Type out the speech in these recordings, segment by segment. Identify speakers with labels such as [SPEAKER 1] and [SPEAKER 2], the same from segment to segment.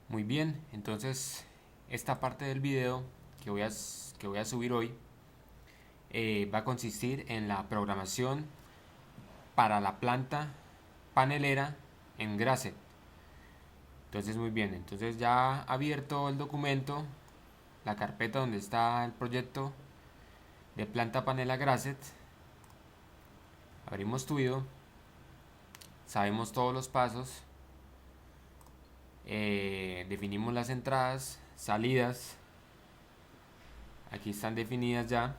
[SPEAKER 1] Muy bien, entonces esta parte del video que voy a subir hoy va a consistir en la programación para la planta panelera en Grasset. Entonces muy bien, entonces ya abierto el documento, la carpeta donde está el proyecto de planta panela Grasset, abrimos Tuido, sabemos todos los pasos, definimos las entradas, salidas, aquí están definidas ya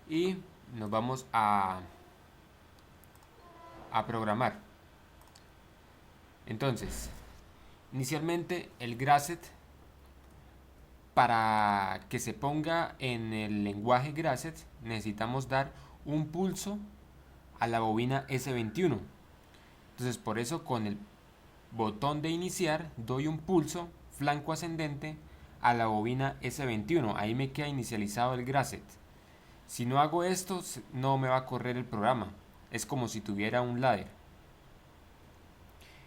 [SPEAKER 1] y nos vamos a programar. Entonces, inicialmente el Grasset, para que se ponga en el lenguaje Grasset, necesitamos dar un pulso a la bobina S21. Entonces, por eso con el botón de iniciar doy un pulso flanco ascendente a la bobina S21. Ahí me queda inicializado el Grasset. Si no hago esto, no me va a correr el programa. Es como si tuviera un ladder.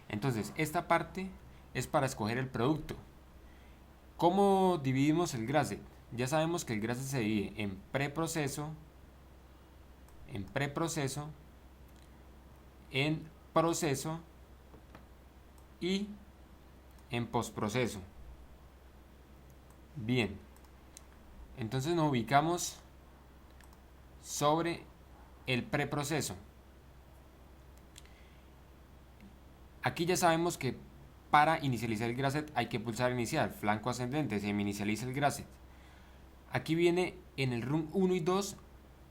[SPEAKER 1] Entonces, esta parte es para escoger el producto. ¿Cómo dividimos el Grasset? Ya sabemos que el Grasset se divide en preproceso, en proceso y en postproceso. Bien, entonces nos ubicamos sobre el preproceso. Aquí ya sabemos que para inicializar el Grasset hay que pulsar iniciar, flanco ascendente, se me inicializa el Grasset. Aquí viene en el run 1 y 2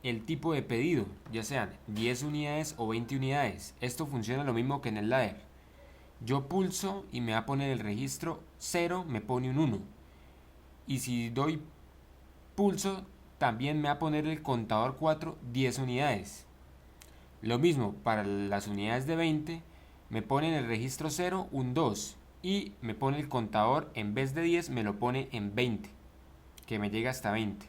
[SPEAKER 1] el tipo de pedido, ya sean 10 unidades o 20 unidades. Esto funciona lo mismo que en el ladder. Yo pulso y me va a poner el registro 0, me pone un 1. Y si doy pulso, también me va a poner el contador 4, 10 unidades. Lo mismo para las unidades de 20, me pone en el registro 0 un 2 y me pone el contador, en vez de 10 me lo pone en 20, que me llega hasta 20.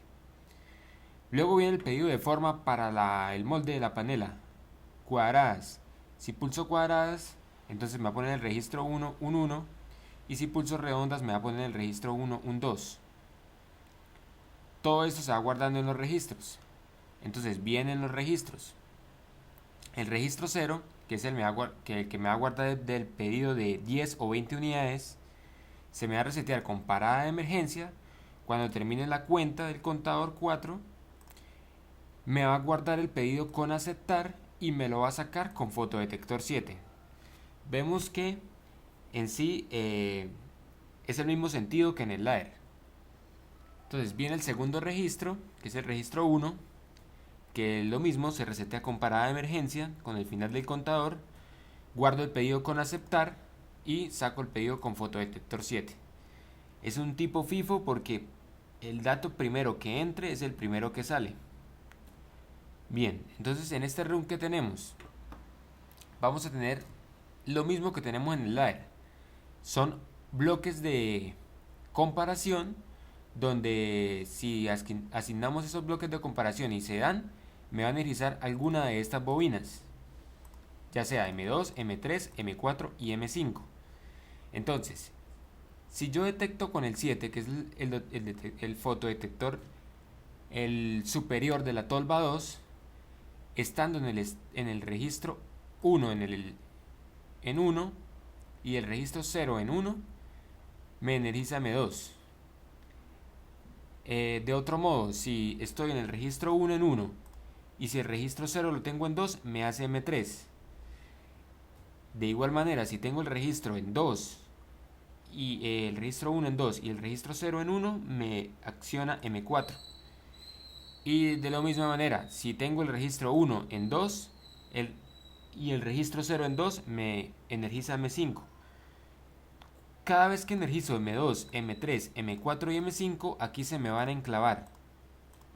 [SPEAKER 1] Luego viene el pedido de forma para el molde de la panela, cuadradas. Si pulso cuadradas, entonces me va a poner el registro 1 un 1, y si pulso redondas me va a poner el registro 1 un 2. Todo esto se va guardando en los registros. Entonces vienen los registros. El registro 0, que es el que me va a guardar del pedido de 10 o 20 unidades, se me va a resetear con parada de emergencia. Cuando termine la cuenta del contador 4, me va a guardar el pedido con aceptar y me lo va a sacar con fotodetector 7. Vemos que en sí es el mismo sentido que en el ladder. Entonces viene el segundo registro, que es el registro 1, que es lo mismo, se resetea con parada de emergencia con el final del contador, guardo el pedido con aceptar y saco el pedido con fotodetector 7. Es un tipo FIFO porque el dato primero que entre es el primero que sale. Bien, entonces en este run que tenemos, vamos a tener lo mismo que tenemos en el ladder. Son bloques de comparación donde si asignamos esos bloques de comparación y se dan, me va a energizar alguna de estas bobinas, ya sea M2, M3, M4 y M5. Entonces, si yo detecto con el 7, que es el fotodetector, el superior de la tolva 2, estando en el registro 1 en 1 y el registro 0 en 1, me energiza M2. De otro modo, si estoy en el registro 1 en 1 y si el registro 0 lo tengo en 2, me hace M3. De igual manera, si tengo el registro en 2 y el registro 1 en 2 y el registro 0 en 1, me acciona M4. Y de la misma manera, si tengo el registro 1 en 2 y el registro 0 en 2, me energiza M5. Cada vez que energizo M2, M3, M4 y M5, aquí se me van a enclavar.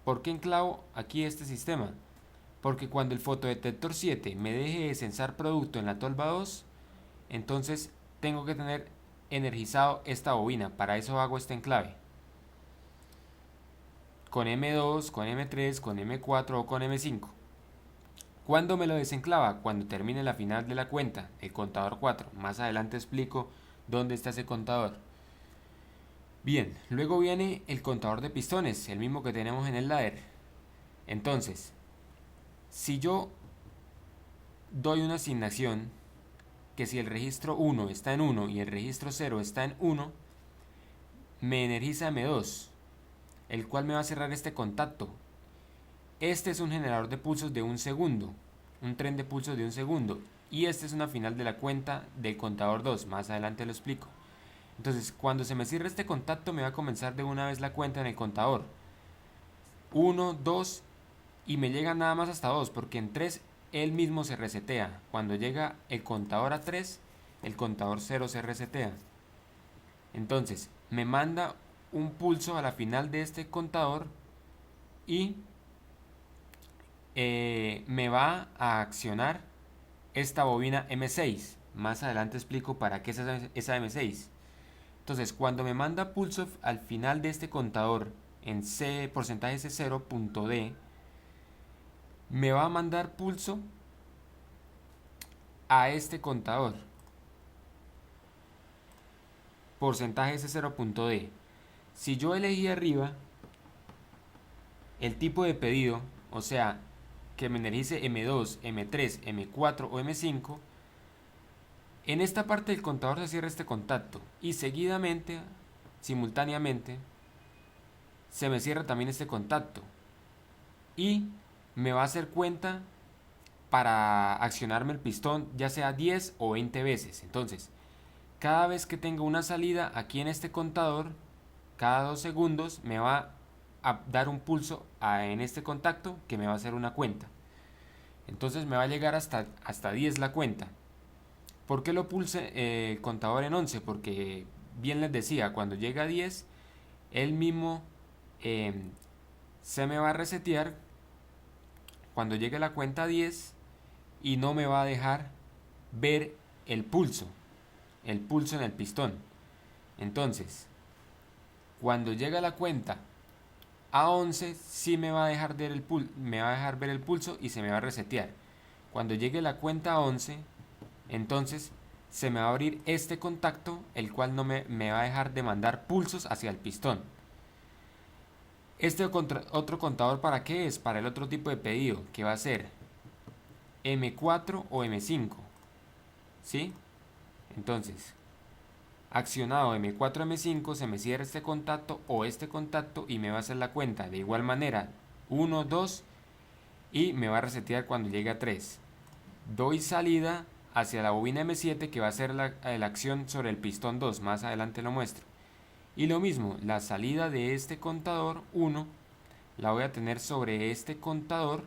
[SPEAKER 1] ¿Por qué enclavo aquí este sistema? Porque cuando el fotodetector 7 me deje de censar producto en la tolva 2, entonces tengo que tener energizado esta bobina. Para eso hago este enclave. Con M2, con M3, con M4 o con M5. ¿Cuándo me lo desenclava? Cuando termine la final de la cuenta, el contador 4. Más adelante explico ¿Dónde está ese contador? Bien, luego viene el contador de pistones, el mismo que tenemos en el ladder. Entonces, si yo doy una asignación que si el registro 1 está en 1 y el registro 0 está en 1, me energiza M2, el cual me va a cerrar este contacto. Este es un generador de pulsos de un segundo, un tren de pulsos de un segundo, y este es una final de la cuenta del contador 2, más adelante lo explico. Entonces, cuando se me cierre este contacto, me va a comenzar de una vez la cuenta en el contador. 1, 2, y me llega nada más hasta 2, porque en 3 él mismo se resetea. Cuando llega el contador a 3, el contador 0 se resetea. Entonces, me manda un pulso a la final de este contador y me va a accionar esta bobina M6. Más adelante explico para qué es esa M6. Entonces, cuando me manda pulso al final de este contador en C, porcentaje C0.D, me va a mandar pulso a este contador, porcentaje C0.D. Si yo elegí arriba el tipo de pedido, o sea, que me energice M2, M3, M4 o M5, en esta parte del contador se cierra este contacto y seguidamente, simultáneamente, se me cierra también este contacto y me va a hacer cuenta para accionarme el pistón ya sea 10 o 20 veces. Entonces, cada vez que tenga una salida aquí en este contador, cada 2 segundos me va a dar un pulso en este contacto que me va a hacer una cuenta. Entonces me va a llegar hasta 10 la cuenta. ¿Por qué lo pulse el contador en 11? Porque bien les decía, cuando llega a 10, él mismo se me va a resetear cuando llegue la cuenta a 10 y no me va a dejar ver el pulso en el pistón. Entonces, cuando llega la cuenta a 11, sí me va a dejar ver me va a dejar ver el pulso y se me va a resetear. Cuando llegue la cuenta a 11, entonces se me va a abrir este contacto, el cual no me va a dejar de mandar pulsos hacia el pistón. Este otro contador, ¿para qué es? Para el otro tipo de pedido, que va a ser M4 o M5. ¿Sí? Entonces, accionado M4 M5, se me cierra este contacto o este contacto y me va a hacer la cuenta de igual manera 1, 2 y me va a resetear cuando llegue a 3. Doy salida hacia la bobina M7 que va a hacer la acción sobre el pistón 2, más adelante lo muestro. Y lo mismo, la salida de este contador 1 la voy a tener sobre este contador.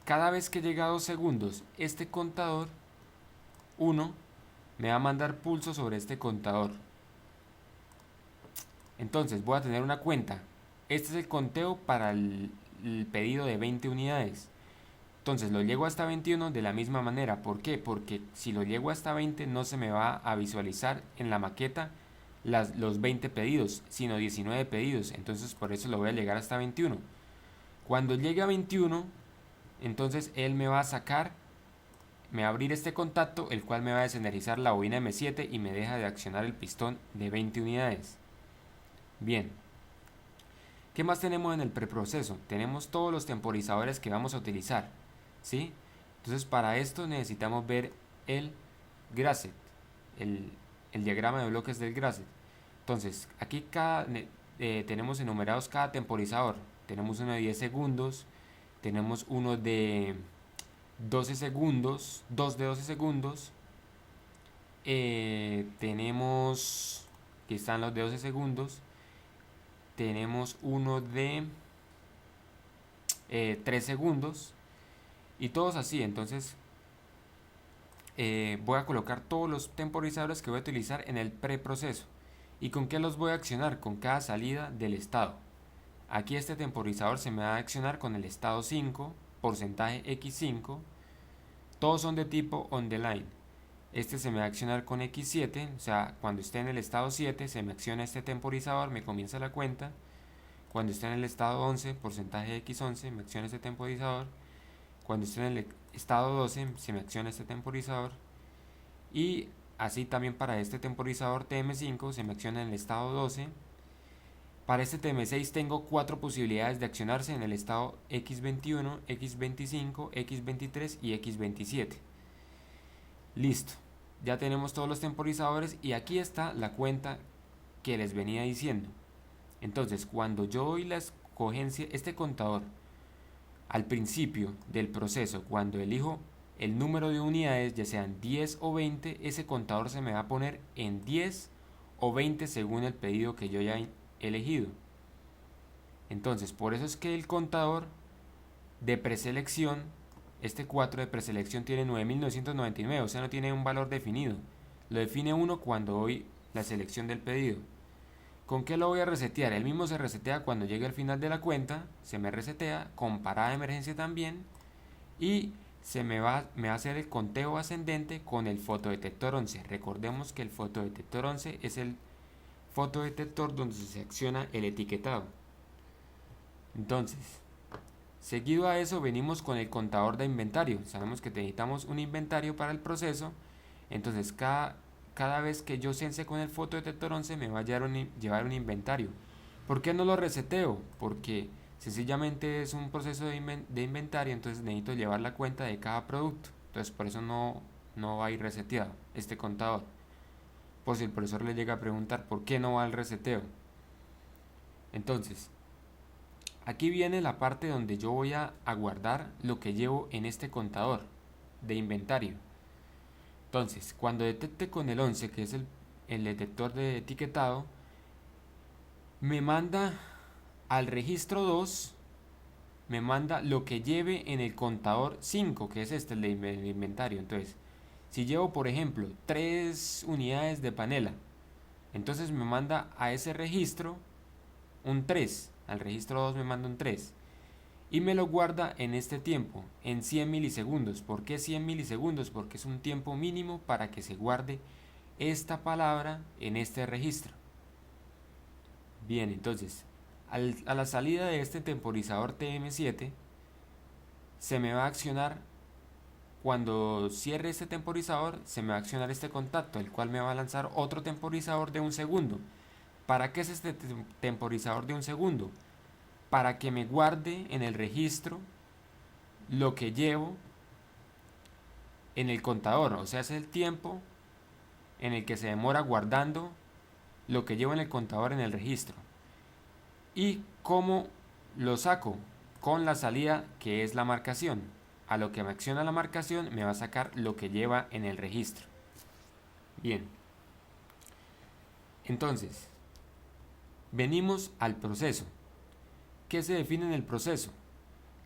[SPEAKER 1] Cada vez que llega a 2 segundos, este contador 1 me va a mandar pulso sobre este contador. Entonces voy a tener una cuenta. Este es el conteo para el pedido de 20 unidades. Entonces lo llego hasta 21 de la misma manera. ¿Por qué? Porque si lo llego hasta 20 no se me va a visualizar en la maqueta los 20 pedidos, sino 19 pedidos. Entonces por eso lo voy a llegar hasta 21. Cuando llegue a 21, entonces él me va a sacar, me va a abrir este contacto, el cual me va a desenergizar la bobina M7 y me deja de accionar el pistón de 20 unidades. Bien. ¿Qué más tenemos en el preproceso? Tenemos todos los temporizadores que vamos a utilizar, ¿sí? Entonces para esto necesitamos ver el Grasset, el diagrama de bloques del Grasset. Entonces aquí tenemos enumerados cada temporizador. Tenemos uno de 10 segundos, tenemos uno de 12 segundos, dos de 12 segundos, tenemos, aquí están los de 12 segundos, tenemos uno de 3 segundos y todos así. Entonces voy a colocar todos los temporizadores que voy a utilizar en el preproceso. ¿Y con qué los voy a accionar? Con cada salida del estado. Aquí este temporizador se me va a accionar con el estado 5, porcentaje X5. Todos son de tipo on the line. Este se me va a accionar con X7, o sea, cuando esté en el estado 7 se me acciona este temporizador, me comienza la cuenta. Cuando esté en el estado 11, porcentaje X11, me acciona este temporizador. Cuando esté en el estado 12 se me acciona este temporizador. Y Así también para este temporizador TM5 se me acciona en el estado 12. Para este TM6 tengo 4 posibilidades de accionarse en el estado X21, X25, X23 y X27. Listo, ya tenemos todos los temporizadores y aquí está la cuenta que les venía diciendo. Entonces, cuando yo doy la escogencia, este contador, al principio del proceso, cuando elijo el número de unidades, ya sean 10 o 20, ese contador se me va a poner en 10 o 20 según el pedido que yo ya he elegido. Entonces, por eso es que el contador de preselección, este 4 de preselección tiene 9.999, o sea, no tiene un valor definido. Lo define uno cuando doy la selección del pedido. ¿Con qué lo voy a resetear? El mismo se resetea cuando llegue al final de la cuenta, se me resetea, con parada de emergencia también, y me va a hacer el conteo ascendente con el fotodetector 11. Recordemos que el fotodetector 11 es el fotodetector donde se acciona el etiquetado. Entonces, seguido a eso venimos con el contador de inventario. Sabemos que necesitamos un inventario para el proceso, entonces cada vez que yo sense con el fotodetector 11 me va a llevar un inventario. ¿Por qué no lo reseteo? Porque sencillamente es un proceso de inventario, entonces necesito llevar la cuenta de cada producto. Entonces por eso no va a ir reseteado este contador. Pues si el profesor le llega a preguntar por qué no va al reseteo. Entonces, aquí viene la parte donde yo voy a guardar lo que llevo en este contador de inventario. Entonces, cuando detecte con el 11, que es el detector de etiquetado, me manda al registro 2, me manda lo que lleve en el contador 5, que es este, el de inventario. Entonces, si llevo, por ejemplo, 3 unidades de panela, entonces me manda a ese registro un 3, al registro 2 me manda un 3. Y me lo guarda en este tiempo, en 100 milisegundos. ¿Por qué 100 milisegundos? Porque es un tiempo mínimo para que se guarde esta palabra en este registro. Bien, entonces, a la salida de este temporizador TM7, se me va a accionar, cuando cierre este temporizador, se me va a accionar este contacto, el cual me va a lanzar otro temporizador de un segundo. ¿Para qué es este temporizador de un segundo? Para que me guarde en el registro lo que llevo en el contador, o sea, es el tiempo en el que se demora guardando lo que llevo en el contador en el registro. ¿Y cómo lo saco? Con la salida, que es la marcación. A lo que me acciona la marcación me va a sacar lo que lleva en el registro. Bien, entonces venimos al proceso. ¿Qué se define en el proceso?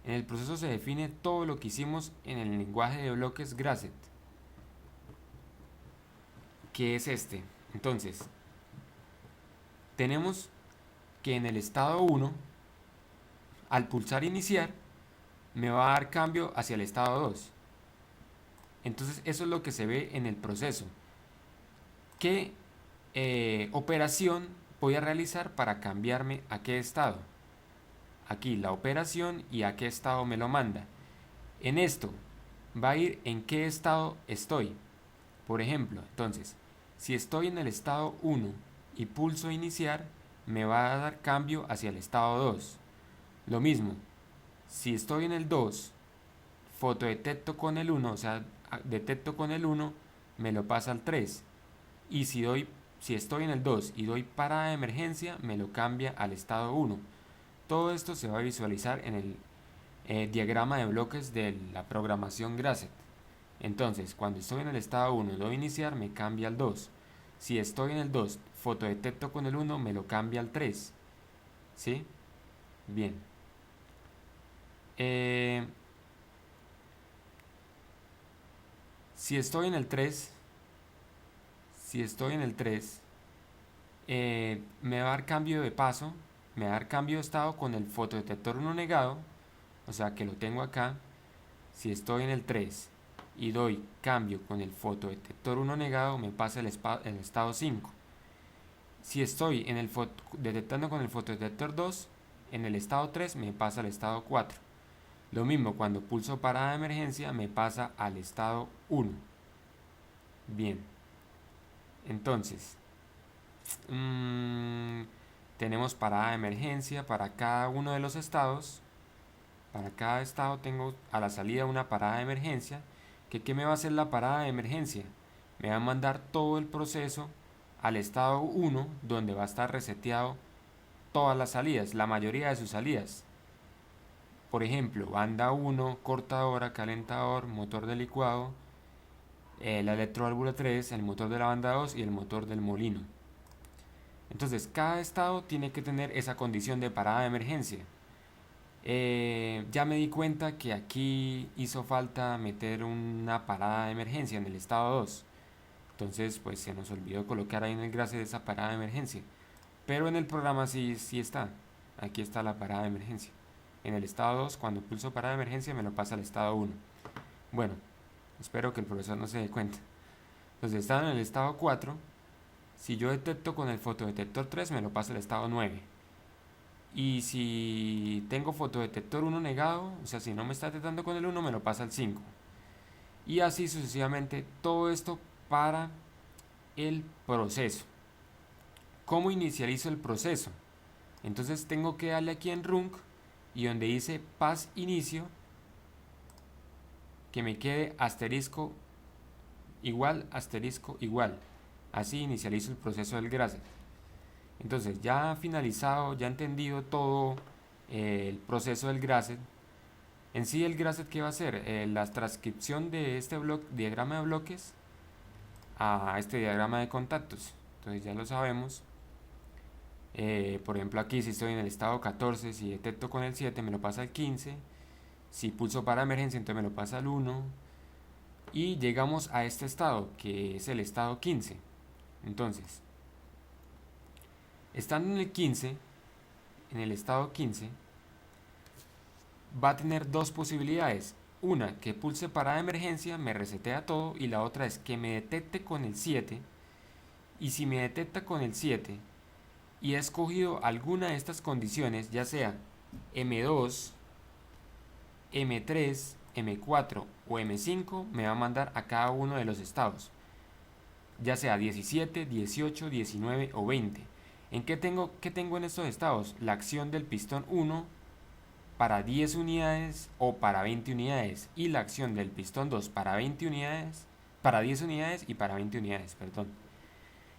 [SPEAKER 1] En el proceso se define todo lo que hicimos en el lenguaje de bloques Grasset, que es este. Entonces, tenemos que en el estado 1, al pulsar iniciar, me va a dar cambio hacia el estado 2. Entonces, eso es lo que se ve en el proceso. ¿Qué operación voy a realizar para cambiarme a qué estado? Aquí la operación y a qué estado me lo manda. En esto va a ir en qué estado estoy. Por ejemplo, entonces, si estoy en el estado 1 y pulso iniciar, me va a dar cambio hacia el estado 2. Lo mismo, si estoy en el 2, fotodetecto con el 1, o sea, detecto con el 1, me lo pasa al 3. Y si estoy en el 2 y doy parada de emergencia, me lo cambia al estado 1. Todo esto se va a visualizar en el diagrama de bloques de la programación Grasset. Entonces, cuando estoy en el estado 1 y doy iniciar, me cambia al 2. Si estoy en el 2, fotodetecto con el 1, me lo cambia al 3. ¿Sí? Bien. Si estoy en el 3, me va a dar cambio de paso, me va a dar cambio de estado con el fotodetector 1 negado, o sea que lo tengo acá. Si estoy en el 3 y doy cambio con el fotodetector 1 negado, me pasa el estado 5. Si estoy detectando con el fotodetector 2, en el estado 3 me pasa al estado 4. Lo mismo, cuando pulso parada de emergencia me pasa al estado 1. Bien. Entonces, mm, tenemos parada de emergencia para cada uno de los estados. Para cada estado tengo a la salida una parada de emergencia. ¿Qué me va a hacer la parada de emergencia? Me va a mandar todo el proceso al estado 1, donde va a estar reseteado todas las salidas, la mayoría de sus salidas. Por ejemplo, banda 1, cortadora, calentador, motor de licuado, la electroválvula 3, el motor de la banda 2 y el motor del molino. Entonces, cada estado tiene que tener esa condición de parada de emergencia. Ya me di cuenta que aquí hizo falta meter una parada de emergencia en el estado 2. Entonces, pues se nos olvidó colocar ahí en el grase de esa parada de emergencia. Pero en el programa sí está. Aquí está la parada de emergencia. En el estado 2, cuando pulso parada de emergencia, me lo pasa al estado 1. Bueno, espero que el profesor no se dé cuenta. Entonces, está en el estado 4. Si yo detecto con el fotodetector 3, me lo pasa al estado 9. Y si tengo fotodetector 1 negado, o sea, si no me está detectando con el 1, me lo pasa al 5. Y así sucesivamente, todo esto para el proceso. ¿Cómo inicializo el proceso? Entonces tengo que darle aquí en Run y donde dice Pass Inicio, que me quede asterisco igual, asterisco igual. Así inicializo el proceso del Grasset. Entonces ya finalizado, ya entendido todo el proceso del Grasset. En sí el Grasset, ¿qué va a hacer? La transcripción de este diagrama de bloques a este diagrama de contactos. Entonces ya lo sabemos. Por ejemplo aquí si estoy en el estado 14, si detecto con el 7 me lo pasa al 15. Si pulso para emergencia entonces me lo pasa al 1. Y llegamos a este estado que es el estado 15. Entonces, estando en el 15, en el estado 15, va a tener dos posibilidades. Una, que pulse parada de emergencia, me resetea todo, y la otra es que me detecte con el 7. Y si me detecta con el 7 y he escogido alguna de estas condiciones, ya sea M2, M3, M4 o M5, me va a mandar a cada uno de los estados, ya sea 17, 18, 19 o 20. ¿Qué tengo en estos estados? La acción del pistón 1 para 10 unidades o para 20 unidades, y la acción del pistón 2 para 20 unidades, para 10 unidades y para 20 unidades, perdón.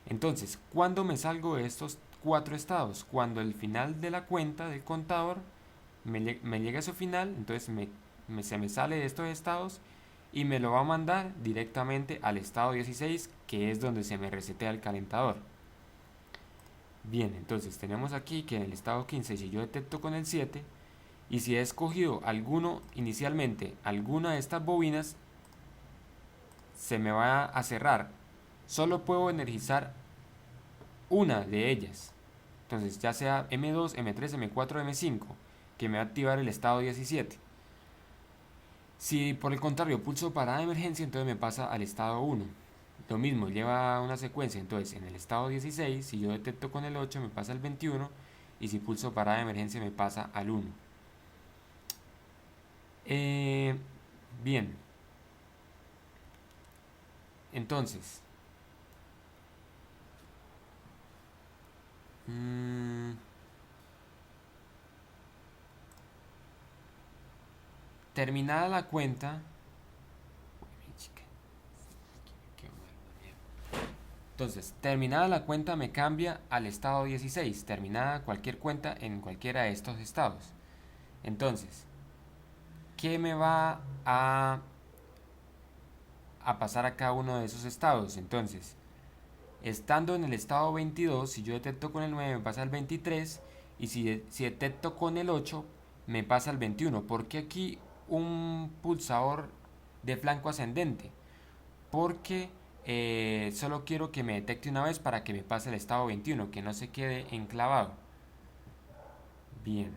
[SPEAKER 1] Entonces, ¿cuándo me salgo de estos cuatro estados? Cuando el final de la cuenta del contador me llega a su final, entonces se me sale de estos estados y me lo va a mandar directamente al estado 16, que es donde se me resetea el calentador. Bien, entonces tenemos aquí que en el estado 15, si yo detecto con el 7 y si he escogido inicialmente alguna de estas bobinas, se me va a cerrar. Solo puedo energizar una de ellas. Entonces, ya sea M2, M3, M4, M5, que me va a activar el estado 17. Si por el contrario pulso parada de emergencia, entonces me pasa al estado 1. Lo mismo, lleva una secuencia. Entonces, en el estado 16, si yo detecto con el 8, me pasa al 21. Y si pulso parada de emergencia, me pasa al 1. Bien. Entonces, terminada la cuenta. Entonces, terminada la cuenta me cambia al estado 16. Terminada cualquier cuenta en cualquiera de estos estados. Entonces, ¿qué me va a pasar a cada uno de esos estados? Entonces, estando en el estado 22, si yo detecto con el 9 me pasa al 23, y si detecto con el 8 me pasa al 21. ¿Por qué aquí un pulsador de flanco ascendente? Porque solo quiero que me detecte una vez para que me pase el estado 21, que no se quede enclavado. Bien,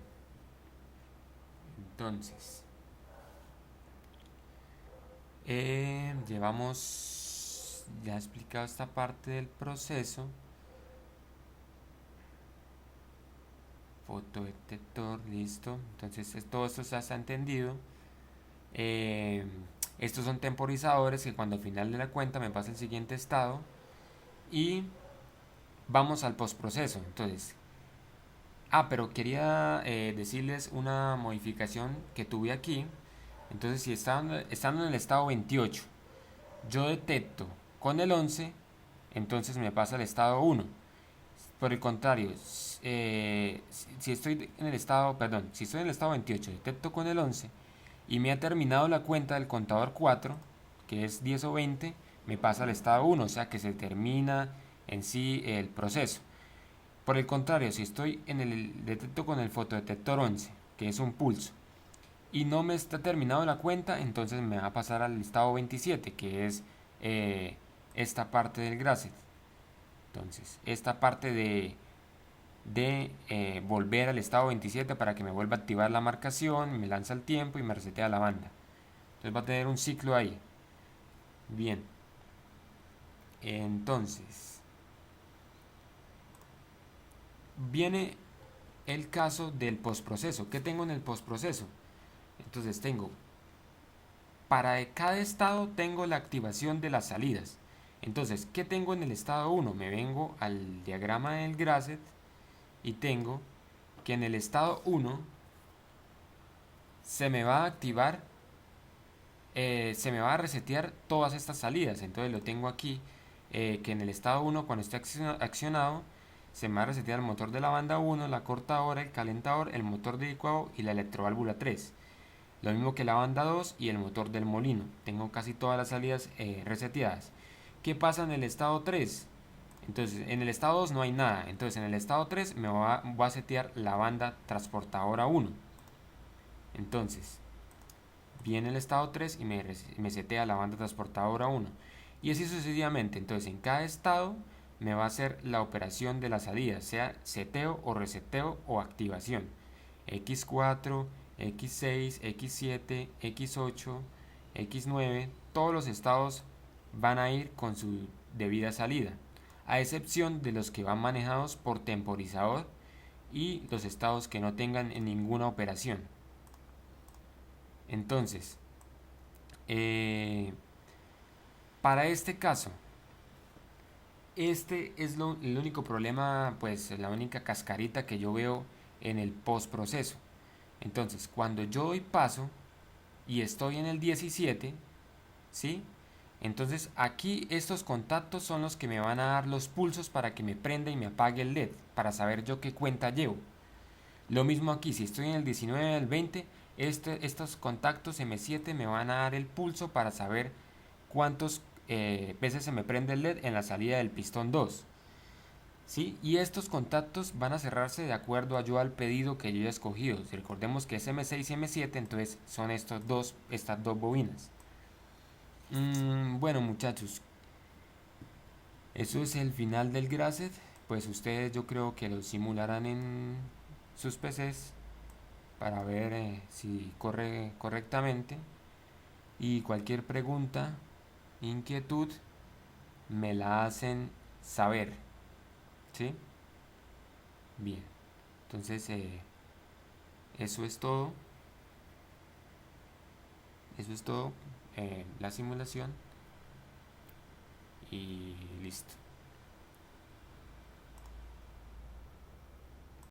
[SPEAKER 1] entonces llevamos ya explicado esta parte del proceso. Fotodetector, listo. Entonces todo esto ya está entendido. Estos son temporizadores que cuando al final de la cuenta me pasa el siguiente estado. y vamos al postproceso. Entonces, pero quería decirles una modificación que tuve aquí. Entonces, si estando en el estado 28, yo detecto con el 11, entonces me pasa al estado 1. Por el contrario, si estoy en el estado, perdón, si estoy en el estado 28, detecto con el 11 y me ha terminado la cuenta del contador 4, que es 10 o 20, me pasa al estado 1, o sea que se termina en sí el proceso. Por el contrario, si estoy en el detecto con el fotodetector 11, que es un pulso, y no me está terminado la cuenta, entonces me va a pasar al estado 27, que es esta parte del Grasset. Entonces, esta parte de volver al estado 27 para que me vuelva a activar la marcación, me lanza el tiempo y me resetea la banda. Entonces va a tener un ciclo ahí. Bien, entonces viene el caso del postproceso. ¿Qué tengo en el postproceso? Entonces tengo, para cada estado tengo la activación de las salidas. Entonces, ¿qué tengo en el estado 1? Me vengo al diagrama del Grasset y tengo que en el estado 1 se me va a activar, se me va a resetear todas estas salidas. Entonces lo tengo aquí, que en el estado 1 cuando esté accionado, se me va a resetear el motor de la banda 1, la cortadora, el calentador, el motor de licuado y la electroválvula 3. Lo mismo que la banda 2 y el motor del molino. Tengo casi todas las salidas reseteadas. ¿Qué pasa en el estado 3? Entonces, en el estado 2 no hay nada. Entonces, en el estado 3 me va a setear la banda transportadora 1. Entonces, viene el estado 3 y me setea la banda transportadora 1. Y así sucesivamente. Entonces, en cada estado me va a hacer la operación de la salida, sea seteo o reseteo o activación. X4, X6, X7, X8, X9, todos los estados van a ir con su debida salida, a excepción de los que van manejados por temporizador y los estados que no tengan ninguna operación. Entonces, para este caso, este es el único problema, pues la única cascarita que yo veo en el postproceso. Entonces, cuando yo doy paso y estoy en el 17, ¿sí? Entonces aquí estos contactos son los que me van a dar los pulsos para que me prenda y me apague el LED, para saber yo qué cuenta llevo. Lo mismo aquí, si estoy en el 19 el 20, estos contactos M7 me van a dar el pulso para saber cuántos veces se me prende el LED en la salida del pistón 2. ¿Sí? Y estos contactos van a cerrarse de acuerdo a yo al pedido que yo haya escogido. Si recordemos que es M6 y M7, entonces son estas dos bobinas. Bueno, muchachos, eso es el final del Grasset. Pues ustedes yo creo que lo simularán en sus PCs para ver si corre correctamente. Y cualquier pregunta, inquietud, me la hacen saber. ¿Sí? Bien. Entonces, eso es todo. Eso es todo. La simulación. Y listo.